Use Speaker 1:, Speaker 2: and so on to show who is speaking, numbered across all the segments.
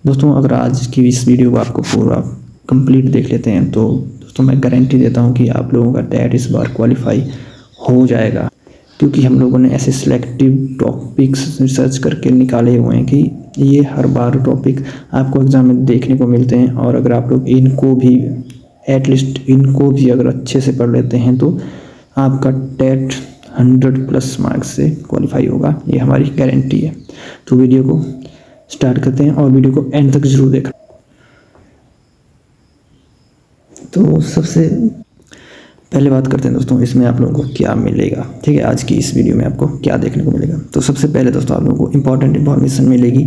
Speaker 1: दोस्तों अगर आज की इस वीडियो को आपको पूरा कंप्लीट देख लेते हैं तो दोस्तों मैं गारंटी देता हूं कि आप लोगों का टेट इस बार क्वालिफाई हो जाएगा, क्योंकि हम लोगों ने ऐसे सिलेक्टिव टॉपिक्स रिसर्च करके निकाले हुए हैं कि ये हर बार टॉपिक आपको एग्ज़ाम में देखने को मिलते हैं। और अगर आप लोग इनको भी एटलीस्ट इनको भी अगर अच्छे से पढ़ लेते हैं तो आपका टेट 100+ मार्क्स से क्वालिफाई होगा, ये हमारी गारंटी है। तो वीडियो को स्टार्ट करते हैं और वीडियो को एंड तक जरूर देखना। तो सबसे पहले बात करते हैं दोस्तों इसमें आप लोगों को क्या मिलेगा, ठीक है। आज की इस वीडियो में आपको क्या देखने को मिलेगा, तो सबसे पहले दोस्तों आप लोगों को इंपॉर्टेंट इन्फॉर्मेशन मिलेगी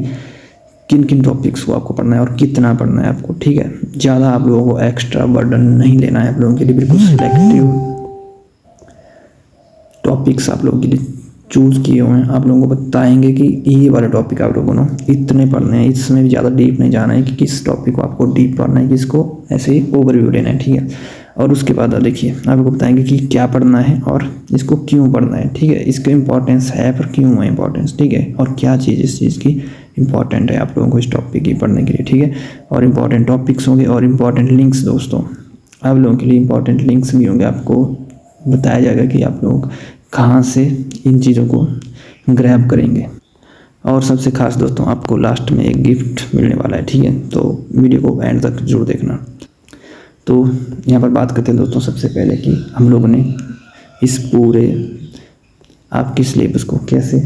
Speaker 1: किन किन टॉपिक्स को आपको पढ़ना है और कितना पढ़ना है आपको, ठीक है। ज़्यादा आप लोगों को एक्स्ट्रा बर्डन नहीं लेना है आप लोगों के लिए, बिल्कुल सिलेक्टिव टॉपिक्स आप लोगों के लिए चूज़ किए हुए हैं। आप लोगों को बताएंगे कि ये वाला टॉपिक आप लोगों ने इतने पढ़ने हैं, इसमें भी ज़्यादा डीप नहीं जाना है कि किस टॉपिक को आपको डीप पढ़ना है, किसको ऐसे ही ओवरव्यू लेना है, ठीक है। और उसके बाद देखिए आपको बताएंगे कि क्या पढ़ना है और इसको क्यों पढ़ना है, ठीक है। इसका इंपॉर्टेंस है पर क्यों है इंपॉर्टेंस, ठीक है। और क्या चीज़ इस चीज़ की इंपॉर्टेंट है आप लोगों को इस टॉपिक की पढ़ने के लिए, ठीक है। और इंपॉर्टेंट टॉपिक्स होंगे और इम्पॉर्टेंट लिंक्स दोस्तों आप लोगों के लिए इंपॉर्टेंट लिंक्स भी होंगे। आपको बताया जाएगा कि आप लोग कहाँ से इन चीज़ों को ग्रैब करेंगे। और सबसे खास दोस्तों आपको लास्ट में एक गिफ्ट मिलने वाला है, ठीक है। तो वीडियो को एंड तक जरूर देखना। तो यहाँ पर बात करते हैं दोस्तों सबसे पहले कि हम लोगों ने इस पूरे आपके सिलेबस को कैसे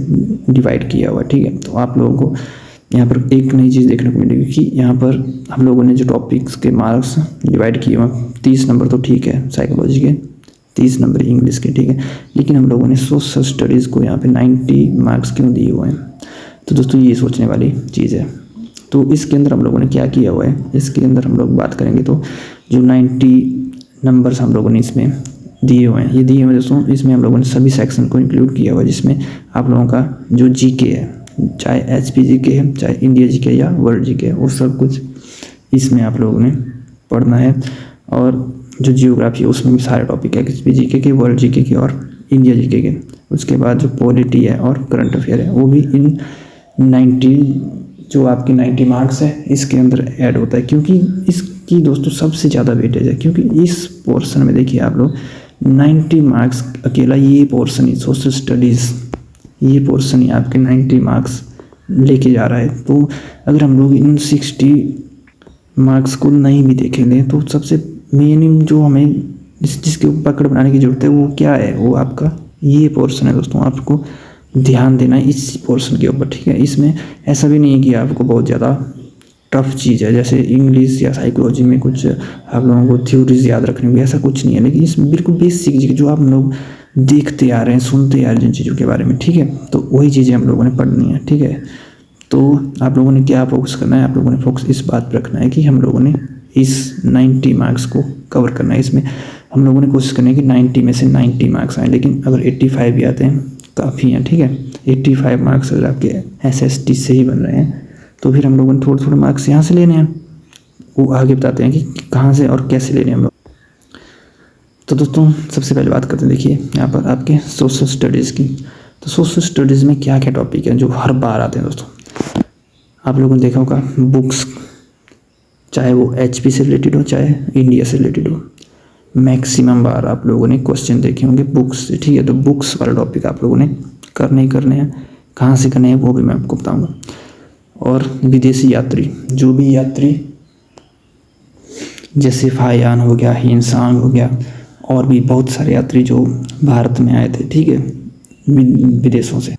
Speaker 1: डिवाइड किया हुआ है, ठीक है। तो आप लोगों को यहाँ पर एक नई चीज़ देखने को मिलेगी कि यहाँ पर हम लोगों ने जो टॉपिक्स के मार्क्स डिवाइड किए हुए 30 नंबर तो ठीक है साइकोलॉजी के, 30 नंबर इंग्लिश के, ठीक है। लेकिन हम लोगों ने सोशल स्टडीज़ को यहाँ पे 90 मार्क्स क्यों दिए हुए हैं, तो दोस्तों ये सोचने वाली चीज़ है। तो इसके अंदर हम लोगों ने क्या किया हुआ है, इसके अंदर हम लोग बात करेंगे तो जो 90 नंबर्स हम लोगों ने इसमें दिए हुए हैं, ये दिए हुए दोस्तों इसमें हम लोगों ने सभी सेक्शन को इंक्लूड किया हुआ है, जिसमें आप लोगों का जो जीके है, चाहे HP जीके है, चाहे इंडिया जीके या वर्ल्ड जीके है, वो सब कुछ इसमें आप लोगों ने पढ़ना है। और जो जियोग्राफी है उसमें भी सारे टॉपिक है, HP जीके के, वर्ल्ड जीके के और इंडिया जीके के। उसके बाद जो पॉलिटी है और करंट अफेयर है वो भी इन 90 जो आपके 90 मार्क्स है इसके अंदर ऐड होता है, क्योंकि इसकी दोस्तों सबसे ज़्यादा वेटेज है। क्योंकि इस पोर्शन में देखिए आप लोग 90 मार्क्स अकेला ये पोर्शन ही सोशल स्टडीज़, ये पोर्शन ही आपके 90 मार्क्स लेके जा रहा है। तो अगर हम लोग इन 60 मार्क्स को नहीं भी देखेंगे तो सबसे मेन जो हमें जिसके ऊपर पकड़ बनाने की ज़रूरत है वो क्या है, वो आपका ये पोर्शन है दोस्तों। आपको ध्यान देना है इस पोर्शन के ऊपर, ठीक है। इसमें ऐसा भी नहीं है कि आपको बहुत ज़्यादा टफ चीज़ है, जैसे इंग्लिश या साइकोलॉजी में कुछ आप लोगों को थ्योरीज याद रखनी होगी, ऐसा कुछ नहीं है। लेकिन इसमें बिल्कुल बेसिक चीज़ जो आप लोग देखते आ रहे हैं, सुनते आ रहे हैं जिन चीज़ों के बारे में, ठीक है, तो वही चीज़ें हम लोगों ने पढ़नी है, ठीक है। तो आप लोगों ने क्या फोकस करना है, आप लोगों ने फोकस इस बात पर रखना है कि हम लोगों ने इस 90 मार्क्स को कवर करना है। इसमें हम लोगों ने कोशिश करनी है कि 90 में से 90 मार्क्स आए, लेकिन अगर 85 भी आते हैं काफ़ी हैं, ठीक है। 85 मार्क्स अगर आपके SST से ही बन रहे हैं तो फिर हम लोगों ने थोड़े थोड़े मार्क्स यहाँ से लेने हैं, वो आगे बताते हैं कि कहाँ से और कैसे लेने हैं हम लोग। तो दोस्तों सबसे पहले बात करते हैं, देखिए यहाँ पर आपके सोशल स्टडीज़ की। तो सोशल स्टडीज़ में क्या क्या टॉपिक हैं जो हर बार आते हैं दोस्तों, आप लोगों ने देखा होगा बुक्स, चाहे वो HP से रिलेटेड हो चाहे इंडिया से रिलेटेड हो, मैक्सिमम बार आप लोगों ने क्वेश्चन देखे होंगे बुक्स से, ठीक है। तो बुक्स वाला टॉपिक आप लोगों ने करने ही करने हैं, कहाँ से करने हैं वो भी मैं आपको बताऊंगा। और विदेशी यात्री, जो भी यात्री जैसे फायान हो गया, हिंसांग हो गया, और भी बहुत सारे यात्री जो भारत में आए थे, ठीक है, विदेशों से,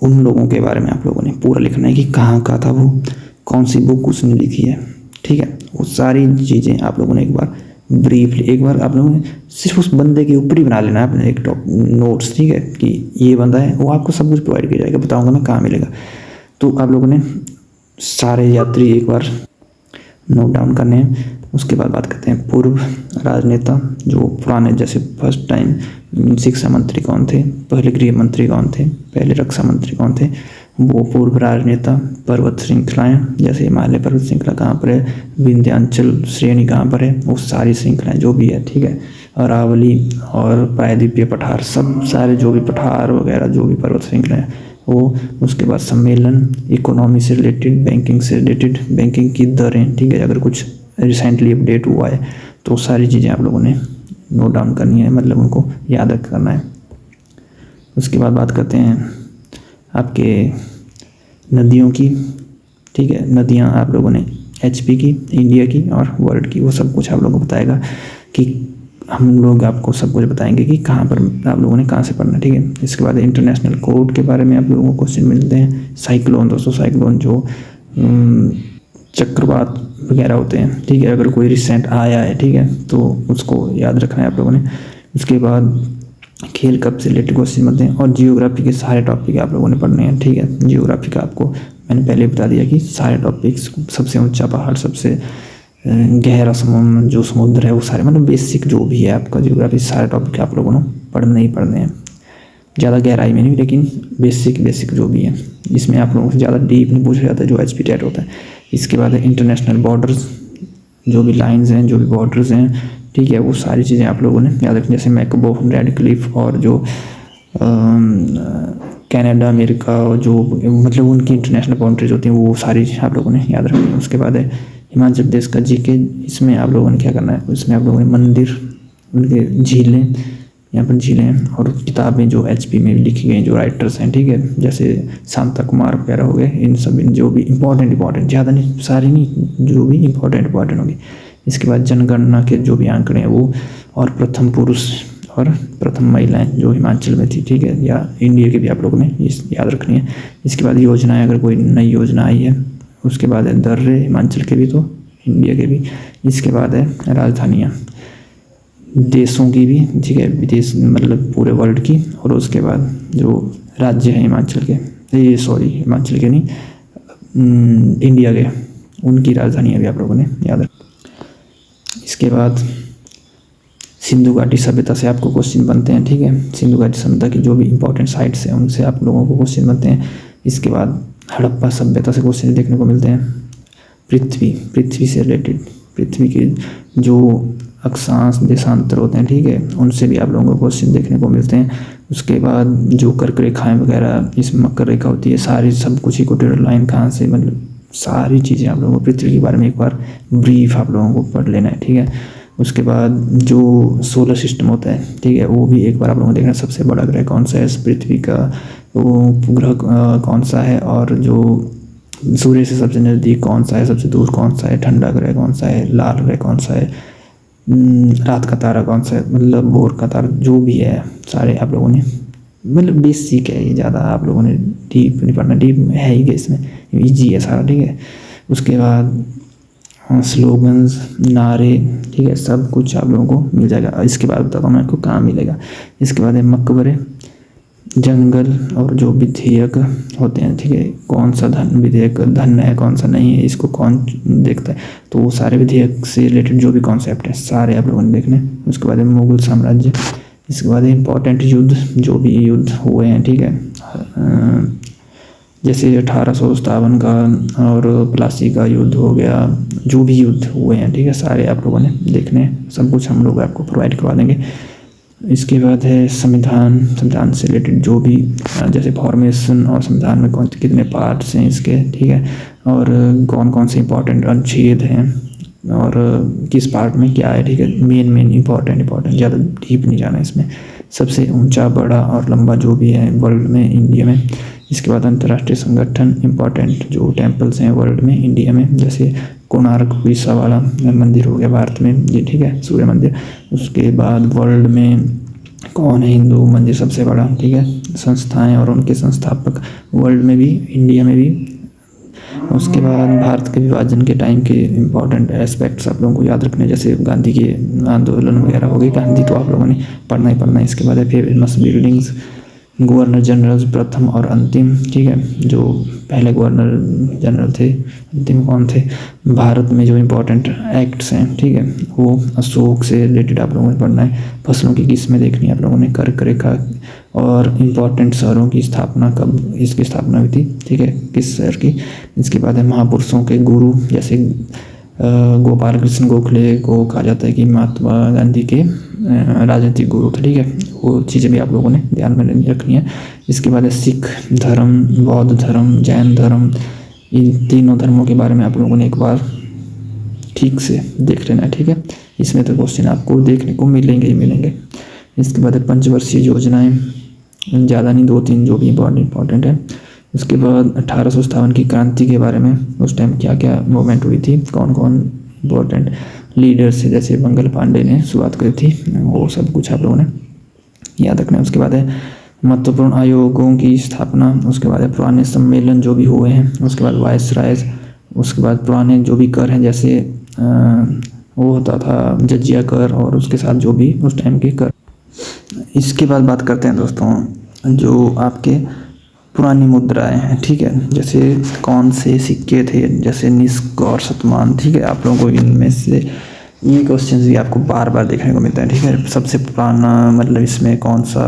Speaker 1: उन लोगों के बारे में आप लोगों ने पूरा लिखना है कि कहाँ का था वो, कौन सी बुक उसने लिखी है, ठीक है। वो सारी चीज़ें आप लोगों ने एक बार ब्रीफली, एक बार आप लोगों ने सिर्फ उस बंदे के ऊपर ही बना लेना है अपने एक नोट्स, ठीक है, कि ये बंदा है, वो आपको सब कुछ प्रोवाइड किया जाएगा, बताऊंगा मैं कहाँ मिलेगा। तो आप लोगों ने सारे यात्री एक बार नोट डाउन करने हैं। उसके बाद बात करते हैं पूर्व राजनेता, जो पुराने, जैसे फर्स्ट टाइम शिक्षा मंत्री कौन थे, पहले गृह मंत्री कौन थे, पहले रक्षा मंत्री कौन थे, वो पूर्व राजनेता। पर्वत श्रृंखलाएँ, जैसे हिमालय पर्वत श्रृंखला कहाँ पर है, विंध्याचल श्रेणी कहाँ पर है, वो सारी श्रृंखलाएँ जो भी है, ठीक है। अरावली और प्रायद्वीपीय पठार, सब सारे जो भी पठार वगैरह जो भी पर्वत श्रृंखलाएँ वो, उसके बाद सम्मेलन, इकोनॉमी से रिलेटेड, बैंकिंग से रिलेटेड, बैंकिंग की दरें, ठीक है, अगर कुछ रिसेंटली अपडेट हुआ है तो सारी चीज़ें आप लोगों ने नोट डाउन करनी है, मतलब उनको याद करना है। उसके बाद बात करते हैं आपके नदियों की, ठीक है। नदियाँ आप लोगों ने HP की, इंडिया की और वर्ल्ड की, वो सब कुछ आप लोगों को बताएगा कि हम लोग आपको सब कुछ बताएंगे कि कहाँ पर आप लोगों ने कहाँ से पढ़ना है, ठीक है। इसके बाद इंटरनेशनल कोड के बारे में आप लोगों को क्वेश्चन मिलते हैं। साइक्लोन, दोस्तों साइक्लोन जो चक्रवात वगैरह होते हैं, ठीक है, अगर कोई रिसेंट आया है, ठीक है, तो उसको याद रखना है आप लोगों ने। उसके बाद खेल कप से रिलेटेड क्वेश्चन मिलते हैं और जियोग्राफी के सारे टॉपिक आप लोगों ने पढ़ने हैं, ठीक है। जियोग्राफी का आपको मैंने पहले बता दिया कि सारे टॉपिक्स, सबसे ऊंचा पहाड़, सबसे गहरा समुद्र, जो समुद्र है वो सारे, मतलब बेसिक जो भी है आपका जियोग्राफी, सारे टॉपिक आप लोगों ने पढ़ने ही पढ़ने हैं। ज़्यादा गहराई में नहीं, लेकिन बेसिक जो भी है, इसमें आप लोगों से ज़्यादा डीप नहीं पूछा जाता है जो HP टेट होता है। इसके बाद है इंटरनेशनल बॉर्डर्स, जो भी लाइंस हैं, जो भी बॉर्डर्स हैं, ठीक है, वो सारी चीज़ें आप लोगों ने याद रखनी। जैसे मैकबो, रेड क्लिफ और जो कनाडा, अमेरिका, जो मतलब उनकी इंटरनेशनल बाउंड्रीज होती हैं, वो सारी आप लोगों ने याद रखनी है। उसके बाद है हिमाचल प्रदेश का GK, इसमें आप लोगों ने क्या करना है, इसमें आप लोगों ने मंदिर, उनके झीलें, यहाँ पर झीलें हैं, और किताबें जो HP में लिखी गई, जो राइटर्स हैं, ठीक है, जैसे शांता कुमार वगैरह हो गए, इन सब जो भी इम्पोर्टेंट, ज़्यादा नहीं, सारी नहीं, जो भी इम्पोर्टेंट होगी। इसके बाद जनगणना के जो भी आंकड़े हैं वो, और प्रथम पुरुष और प्रथम महिलाएं जो हिमाचल में थी, ठीक है, या इंडिया के भी आप लोगों ने याद रखनी है। इसके बाद योजनाएं, अगर कोई नई योजना आई है। उसके बाद है दर्रे, हिमाचल के भी तो इंडिया के भी। इसके बाद है राजधानियाँ, देशों की भी, ठीक है, विदेश मतलब पूरे वर्ल्ड की। और उसके बाद जो राज्य है हिमाचल के, हिमाचल के नहीं, इंडिया के, उनकी राजधानियाँ भी आप लोगों ने याद रख। इसके बाद सिंधु घाटी सभ्यता से आपको क्वेश्चन बनते हैं, ठीक है। सिंधु घाटी सभ्यता की जो भी इंपॉर्टेंट साइट्स हैं उनसे आप लोगों को क्वेश्चन बनते हैं। इसके बाद हड़प्पा सभ्यता से क्वेश्चन देखने को मिलते हैं। पृथ्वी से रिलेटेड, पृथ्वी के जो अक्षांश देशांतर होते हैं, ठीक है, उनसे भी आप लोगों को क्वेश्चन देखने को मिलते हैं। उसके बाद जो कर्क रेखाएँ वगैरह, इसमें मकर रेखा होती है, सारी सब कुछ इक्वेटोरियल लाइन कहाँ से, मतलब सारी चीज़ें आप लोगों को पृथ्वी के बारे में एक बार ब्रीफ आप लोगों को पढ़ लेना है, ठीक है। उसके बाद जो सोलर सिस्टम होता है, ठीक है, वो भी एक बार आप लोगों को देखना, सबसे बड़ा ग्रह कौन सा है पृथ्वी का, वो उपग्रह कौन सा है, और जो सूर्य से सबसे नज़दीक कौन सा है, सबसे दूर कौन सा है, ठंडा ग्रह कौन सा है, लाल ग्रह कौन सा है, रात का तारा कौन सा है, मतलब भोर का तारा, जो भी है सारे आप लोगों ने, मतलब बेसिक है ये, ज़्यादा आप लोगों ने डीप नहीं पढ़ना, डीप है ही इसमें, ईजी है सारा, ठीक है। उसके बाद स्लोगन्स, नारे, ठीक है, सब कुछ आप लोगों को मिल जाएगा। इसके बाद बताता हूँ मैं आपको कहाँ मिलेगा। इसके बाद है मकबरे, जंगल, और जो विधेयक होते हैं, ठीक है, कौन सा विधेयक धन है, कौन सा नहीं है, इसको कौन देखता है, तो वो सारे विधेयक से रिलेटेड जो भी कॉन्सेप्ट है सारे आप लोगों ने देखने। उसके बाद है मुगल साम्राज्य। इसके बाद इम्पोर्टेंट युद्ध, जो भी युद्ध हुए हैं, ठीक है, जैसे 1857 का और प्लासी का युद्ध हो गया, जो भी युद्ध हुए हैं, ठीक है, सारे आप लोगों ने देखने, सब कुछ हम लोग आपको प्रोवाइड करवा देंगे। इसके बाद है संविधान से रिलेटेड जो भी, जैसे फॉर्मेशन और संविधान में कितने पार्ट्स हैं इसके, ठीक है, और कौन कौन से इंपॉर्टेंट अनुच्छेद हैं और किस पार्ट में क्या है, ठीक है, मेन इंपॉर्टेंट, ज़्यादा डीप नहीं जाना इसमें। सबसे ऊंचा, बड़ा और लंबा जो भी है वर्ल्ड में, इंडिया में। इसके बाद अंतर्राष्ट्रीय संगठन, इंपॉर्टेंट जो टेम्पल्स हैं वर्ल्ड में, इंडिया में, जैसे कोणार्क उड़ीसा वाला मंदिर हो गया भारत में ये, ठीक है, सूर्य मंदिर। उसके बाद वर्ल्ड में कौन है हिंदू मंदिर सबसे बड़ा, ठीक है, संस्थाएं और उनके संस्थापक वर्ल्ड में भी, इंडिया में भी। उसके बाद भारत के विभाजन के टाइम के इम्पॉर्टेंट एस्पेक्ट्स आप लोगों को याद रखने, जैसे गांधी के आंदोलन वगैरह हो गए, गांधी तो आप लोगों ने पढ़ना ही पढ़ना है। इसके बाद है फेमस बिल्डिंग्स, गवर्नर जनरल प्रथम और अंतिम, ठीक है, जो पहले गवर्नर जनरल थे, अंतिम कौन थे, भारत में जो इम्पोर्टेंट एक्ट्स हैं, ठीक है, वो अशोक से रिलेटेड आप लोगों ने पढ़ना है। फसलों की किस्में देखनी है आप लोगों ने, कर्क रेखा, और इम्पोर्टेंट शहरों की स्थापना, कब इसकी स्थापना हुई थी, ठीक है, किस शहर की। इसके बाद है महापुरुषों के गुरु, जैसे गोपाल कृष्ण गोखले को कहा जाता है कि महात्मा गांधी के राजनीतिक गुरु थे, ठीक है, वो चीज़ें भी आप लोगों ने ध्यान में रखनी है। इसके बाद है सिख धर्म, बौद्ध धर्म, जैन धर्म, इन तीनों धर्मों के बारे में आप लोगों ने एक बार ठीक से देख लेना है, ठीक है। इसमें तो क्वेश्चन आपको देखने को मिलेंगे ही मिलेंगे। इसके बाद है पंचवर्षीय योजनाएं, ज़्यादा नहीं, 2-3 जो भी इम्पोर्टेंट है। उसके बाद 1857 की क्रांति के बारे में, उस टाइम क्या क्या मूवमेंट हुई थी, कौन कौन इम्पोर्टेंट लीडर्स थे, जैसे मंगल पांडे ने शुरुआत करी थी, वो सब कुछ आप लोगों ने याद रखना है। उसके बाद है महत्वपूर्ण आयोगों की स्थापना, उसके बाद है पुराने सम्मेलन जो भी हुए हैं, उसके बाद वायसरायज, उसके बाद पुराने जो भी कर हैं, जैसे वो होता था जजिया कर और उसके साथ जो भी उस टाइम के कर। इसके बाद बात करते हैं दोस्तों जो आपके पुरानी मुद्राएं हैं, ठीक है, जैसे कौन से सिक्के थे, जैसे निष्क और शतमान, ठीक है। आप लोगों को इनमें से ये क्वेश्चंस भी आपको बार बार देखने को मिलता है, ठीक है। सबसे पुराना मतलब इसमें कौन सा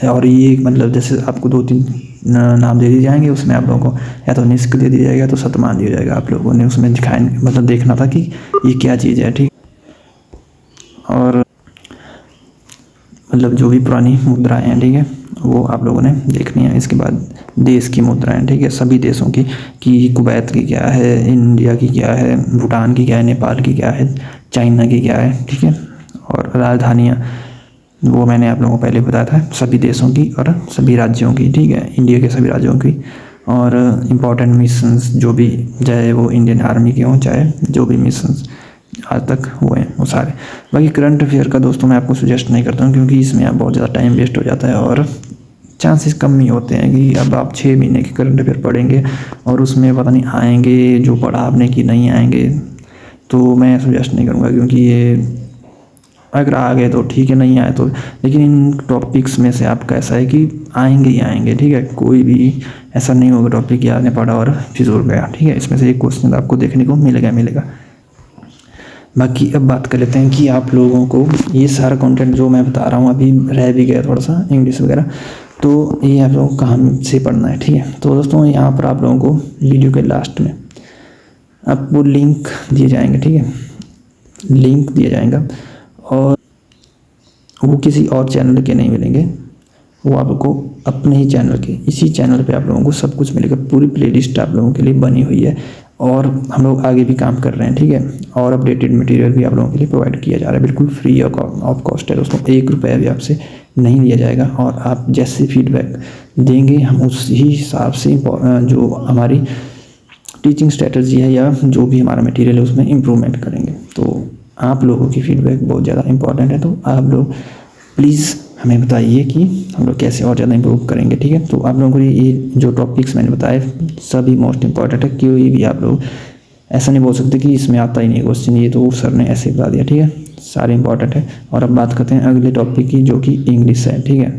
Speaker 1: है, और ये मतलब जैसे आपको 2-3 नाम दे दिए जाएंगे, उसमें आप लोगों को या तो निष्क दे दिया जाएगा, तो शतमान दिया जाएगा। आप लोगों ने उसमें दिखाएंगे मतलब देखना था कि ये क्या चीज़ है, ठीक। और मतलब जो भी पुरानी मुद्राएं हैं, ठीक है, वो आप लोगों ने देखनी है। इसके बाद देश की मुद्राएं, ठीक है, सभी देशों की, कि कुवैत की क्या है, इंडिया की क्या है, भूटान की क्या है, नेपाल की क्या है, चाइना की क्या है, ठीक है। और राजधानियाँ वो मैंने आप लोगों को पहले बताया था, सभी देशों की और सभी राज्यों की, ठीक है, इंडिया के सभी राज्यों की। और इम्पोर्टेंट मिशंस जो भी, चाहे वो इंडियन आर्मी के हों, चाहे जो भी मिशंस आज तक हुए हैं वो सारे। बाकी करंट अफेयर का दोस्तों मैं आपको सजेस्ट नहीं करता हूँ, क्योंकि इसमें आप बहुत ज़्यादा टाइम वेस्ट हो जाता है और चांसेस कम ही होते हैं कि अब आप 6 महीने के करंट अफेयर पढ़ेंगे और उसमें पता नहीं आएंगे जो पढ़ा आपने कि नहीं आएंगे। तो मैं सजेस्ट नहीं करूँगा, क्योंकि ये अगर आ गए तो ठीक है, नहीं आए तो, लेकिन इन टॉपिक्स में से आपका ऐसा है कि आएंगे ही आएंगे, ठीक है। कोई भी ऐसा नहीं होगा टॉपिक कि आपने पढ़ा और फिजूल गया, ठीक है। इसमें से एक क्वेश्चन आपको देखने को मिलेगा। बाकी अब बात कर लेते हैं कि आप लोगों को ये सारा कंटेंट जो मैं बता रहा हूँ, अभी रह भी गया थोड़ा सा इंग्लिश वगैरह, तो ये आप लोगों को कहाँ से पढ़ना है, ठीक है। तो दोस्तों यहाँ पर आप लोगों को वीडियो के लास्ट में आपको लिंक दिए जाएंगे, ठीक है, लिंक दिया जाएगा, और वो किसी और चैनल के नहीं मिलेंगे, वो आपको अपने ही चैनल के, इसी चैनल पे आप लोगों को सब कुछ मिलेगा। पूरी प्लेलिस्ट आप लोगों के लिए बनी हुई है और हम लोग आगे भी काम कर रहे हैं, ठीक है। और अपडेटेड मटेरियल भी आप लोगों के लिए प्रोवाइड किया जा रहा है, बिल्कुल फ्री ऑफ कॉस्ट है दोस्तों, 1 रुपया भी आपसे नहीं लिया जाएगा। और आप जैसे फीडबैक देंगे हम उसी हिसाब से जो हमारी टीचिंग स्ट्रेटजी है या जो भी हमारा मटेरियल है उसमें इम्प्रूवमेंट करेंगे। तो आप लोगों की फीडबैक बहुत ज़्यादा इंपॉर्टेंट है, तो आप लोग प्लीज़ हमें बताइए कि हम लोग कैसे और ज़्यादा इम्प्रूव करेंगे, ठीक है। तो आप लोगों को ये जो टॉपिक्स मैंने बताए सभी मोस्ट इंपॉर्टेंट है, कोई भी आप लोग ऐसा नहीं बोल सकते कि इसमें आता ही नहीं क्वेश्चन, ये तो सर ने ऐसे बता दिया, ठीक है, सारे इंपॉर्टेंट है। और अब बात करते हैं अगले टॉपिक की, जो कि इंग्लिश है, ठीक है।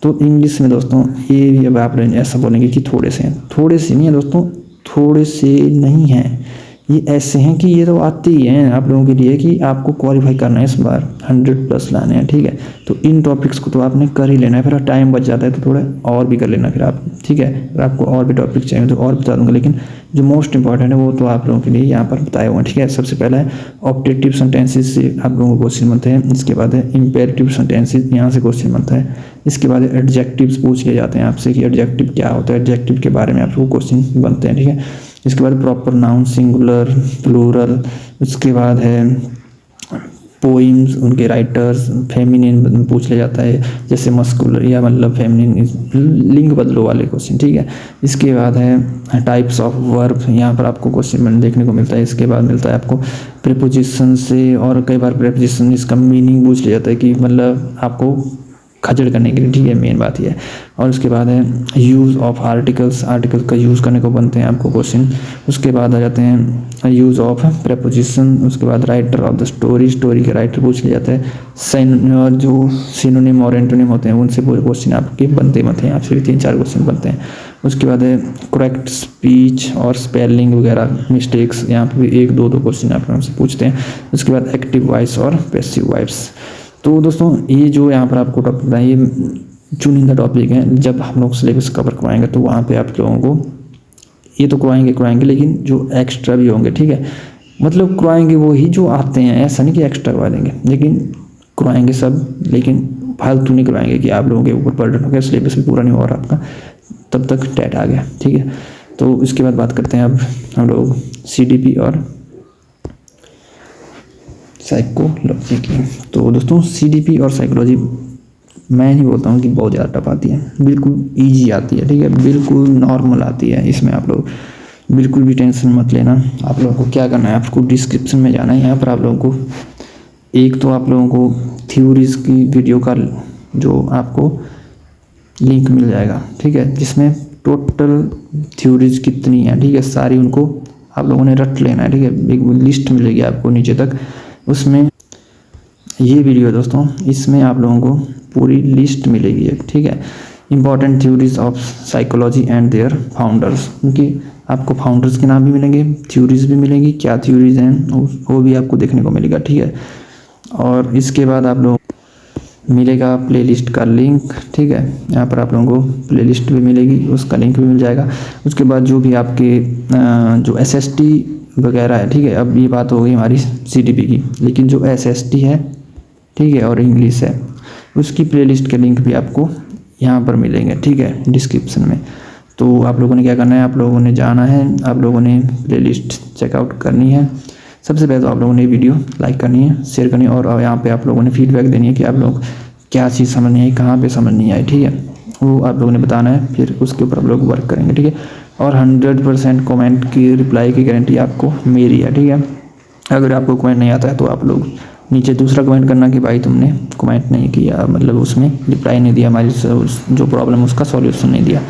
Speaker 1: तो इंग्लिश में दोस्तों ये भी अब आप ऐसा बोलेंगे कि थोड़े से हैं, थोड़े से नहीं है दोस्तों, थोड़े से नहीं हैं, ये ऐसे हैं कि ये तो आते ही हैं आप लोगों के लिए कि आपको क्वालिफाई करना है, इस बार 100+ लाने हैं, ठीक है। तो इन टॉपिक्स को तो आपने कर ही लेना है, फिर टाइम बच जाता है तो थोड़ा और भी कर लेना फिर आप, ठीक है। अगर आपको और भी टॉपिक चाहिए तो और बता दूंगा, लेकिन जो मोस्ट इंपॉर्टेंट है वो तो आप लोगों के लिए यहाँ पर बताए हुए हैं, ठीक है। सबसे पहला है ऑब्जेक्टिव सेंटेंसेस से आप लोगों को क्वेश्चन बनते हैं। इसके बाद है इम्पेरेटिव सेंटेंसेस, यहाँ से क्वेश्चन बनता है। इसके बाद एडजेक्टिव्स पूछ लिए जाते हैं आपसे कि एडजेक्टिव क्या होता है, एडजेक्टिव के बारे में आपको क्वेश्चन बनते हैं, ठीक है। इसके बाद प्रॉपर नाउन, सिंगुलर, प्लूरल, उसके बाद है पोइम्स, उनके राइटर्स, फेमिनिन पूछ लिया जाता है, जैसे मस्कुलर या मतलब फेमिनिन, लिंग बदलो वाले क्वेश्चन, ठीक है। इसके बाद है टाइप्स ऑफ वर्ब, यहाँ पर आपको क्वेश्चन देखने को मिलता है। इसके बाद मिलता है आपको प्रीपोजिशन से, और कई बार प्रीपोजिशन इसका मीनिंग पूछ लिया जाता है कि मतलब आपको खजड़ करने के लिए, ठीक है, मेन बात ये है। और उसके बाद है यूज़ ऑफ आर्टिकल्स, आर्टिकल का यूज़ करने को बनते हैं आपको क्वेश्चन। उसके बाद आ जाते हैं यूज़ ऑफ प्रेपोजिशन, उसके बाद writer of the story, story के राइटर पूछ लिया जाता है। जो सिनोनिम और एंटोनिम होते हैं उनसे पूरे क्वेश्चन आपके बनते हैं, आपसे भी 3-4 क्वेश्चन बनते हैं। उसके बाद है करेक्ट स्पीच और स्पेलिंग वगैरह मिस्टेक्स, यहाँ पर भी 1-2 क्वेश्चन आप हमसे पूछते हैं। उसके बाद एक्टिव वॉइस और पैसिव वॉइस। तो दोस्तों ये जो यहाँ पर आपको टॉपिक बताए ये चुनिंदा टॉपिक है, जब हम लोग सिलेबस कवर करवाएंगे तो वहाँ पे आप लोगों को ये तो करवाएंगे, लेकिन जो एक्स्ट्रा भी होंगे, ठीक है, मतलब करवाएंगे वो ही जो आते हैं, ऐसा नहीं कि एक्स्ट्रा करवा देंगे, लेकिन करवाएंगे सब, लेकिन फालतू नहीं करवाएंगे कि आप लोगों के ऊपर बर्डन हो गया, सिलेबस भी पूरा नहीं हो रहा आपका, तब तक टेट आ गया, ठीक है। तो इसके बाद बात करते हैं अब हम लोग CDP और साइकोलॉजी की। तो दोस्तों CDP और साइकोलॉजी मैं नहीं बोलता हूँ कि बहुत ज़्यादा टफ आती है, बिल्कुल ईजी आती है, ठीक है, बिल्कुल नॉर्मल आती है। इसमें आप लोग बिल्कुल भी टेंशन मत लेना। आप लोगों को क्या करना है, आपको डिस्क्रिप्शन में जाना है, यहाँ पर आप लोगों को एक तो आप लोगों को थ्योरीज की वीडियो का जो आपको लिंक मिल जाएगा, ठीक है, जिसमें टोटल थ्योरीज कितनी है, ठीक है, सारी उनको आप लोगों ने रट लेना है, ठीक है। एक लिस्ट मिलेगी आपको नीचे तक, उसमें ये वीडियो दोस्तों, इसमें आप लोगों को पूरी लिस्ट मिलेगी, ठीक है। Important theories of psychology and their founders, उनकी आपको फाउंडर्स के नाम भी मिलेंगे, थ्योरीज भी मिलेंगी, क्या थ्योरीज हैं वो भी आपको देखने को मिलेगा, ठीक है। और इसके बाद आप लोग मिलेगा प्लेलिस्ट का लिंक, ठीक है, यहाँ पर आप लोगों को प्लेलिस्ट भी मिलेगी, उसका लिंक भी मिल जाएगा। उसके बाद जो भी आपके जो SST वगैरह है, ठीक है, अब ये बात हो गई हमारी CDP की, लेकिन जो SST है, ठीक है, और इंग्लिश है, उसकी प्लेलिस्ट के लिंक भी आपको यहाँ पर मिलेंगे, ठीक है, डिस्क्रिप्शन में। तो आप लोगों ने क्या करना है, आप लोगों ने जाना है, आप लोगों ने प्लेलिस्ट चेकआउट करनी है। सबसे पहले तो आप लोगों ने वीडियो लाइक करनी है, शेयर करनी है, और यहाँ पे आप लोगों ने फीडबैक देनी है कि आप लोग क्या चीज़ समझ नहीं आई, कहाँ पे समझ नहीं आई, ठीक है, वो आप लोगों ने बताना है, फिर उसके ऊपर आप लोग वर्क करेंगे, ठीक है। और 100% कमेंट की रिप्लाई की गारंटी आपको मेरी है, ठीक है। अगर आपको कमेंट नहीं आता है तो आप लोग नीचे दूसरा कमेंट करना कि भाई तुमने कमेंट नहीं किया, मतलब उसमें रिप्लाई नहीं दिया, हमारी जो प्रॉब्लम उसका सॉल्यूशन नहीं दिया।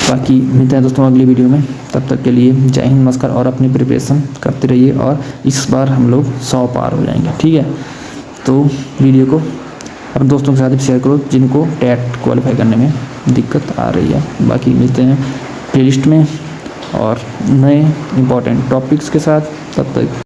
Speaker 1: बाकी मिलते हैं दोस्तों अगली वीडियो में, तब तक के लिए जय हिंद, नमस्कार, और अपनी प्रिपरेशन करते रहिए, और इस बार हम लोग 100 पार हो जाएंगे, ठीक है। तो वीडियो को अब दोस्तों के साथ शेयर करो जिनको टेट क्वालिफाई करने में दिक्कत आ रही है। बाकी मिलते हैं प्लेलिस्ट में और नए इम्पोर्टेंट टॉपिक्स के साथ, तब तक